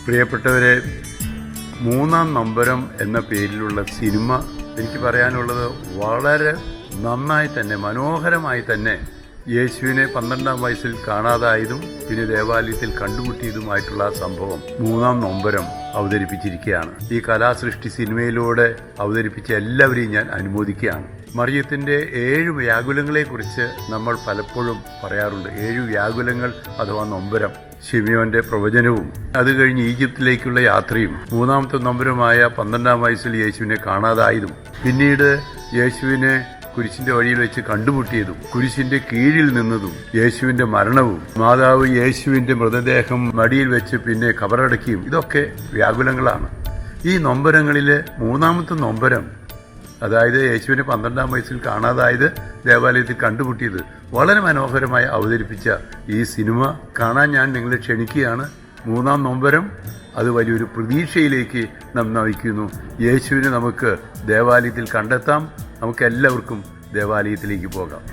പ്രിയപ്പെട്ടവരെ, മൂന്നാം നൊമ്പരം എന്ന പേരിലുള്ള സിനിമ എനിക്ക് പറയാനുള്ളത് വളരെ നന്നായി തന്നെ, മനോഹരമായി തന്നെ യേശുവിനെ 12-ാം വയസ്സിൽ കാണാതായതും പിന്നെ ദേവാലയത്തിൽ കണ്ടുമുട്ടിയതുമായിട്ടുള്ള ആ സംഭവം മൂന്നാം നൊമ്പരം അവതരിപ്പിച്ചിരിക്കുകയാണ്. ഈ കലാസൃഷ്ടി സിനിമയിലൂടെ അവതരിപ്പിച്ച എല്ലാവരെയും ഞാൻ അനുമോദിക്കുകയാണ്. മറിയത്തിന്റെ 7 വ്യാകുലങ്ങളെക്കുറിച്ച് നമ്മൾ പലപ്പോഴും പറയാറുണ്ട്. 7 വ്യാകുലങ്ങൾ അഥവാ നൊമ്പരം. ശിമിയോന്റെ പ്രവചനവും അത് കഴിഞ്ഞ് ഈജിപ്തിലേക്കുള്ള യാത്രയും മൂന്നാമത്തെ നൊമ്പരമായ 12-ാം വയസ്സിൽ യേശുവിനെ കാണാതായതും പിന്നീട് യേശുവിനെ കുരിശിന്റെ വഴിയിൽ വെച്ച് കണ്ടുമുട്ടിയതും കുരിശിന്റെ കീഴിൽ നിന്നതും യേശുവിന്റെ മരണവും മാതാവ് യേശുവിന്റെ മൃതദേഹം മടിയിൽ വെച്ച് പിന്നെ കബറടക്കിയും ഇതൊക്കെ വ്യാകുലങ്ങളാണ്. ഈ നൊമ്പരങ്ങളിലെ മൂന്നാമത്തെ നൊമ്പരം, അതായത് യേശുവിനെ 12-ാം വയസ്സിൽ കാണാതായത് ദേവാലയത്തിൽ കണ്ടുമുട്ടിയത്, വളരെ മനോഹരമായി അവതരിപ്പിച്ച ഈ സിനിമ കാണാൻ ഞാൻ നിങ്ങളെ ക്ഷണിക്കുകയാണ്. മൂന്നാം നൊമ്പരം അത് വലിയൊരു പ്രതീക്ഷയിലേക്ക് നാം നയിക്കുന്നു. യേശുവിനെ നമുക്ക് ദേവാലയത്തിൽ കണ്ടെത്താം. നമുക്ക് എല്ലാവർക്കും ദേവാലയത്തിലേക്ക് പോകാം.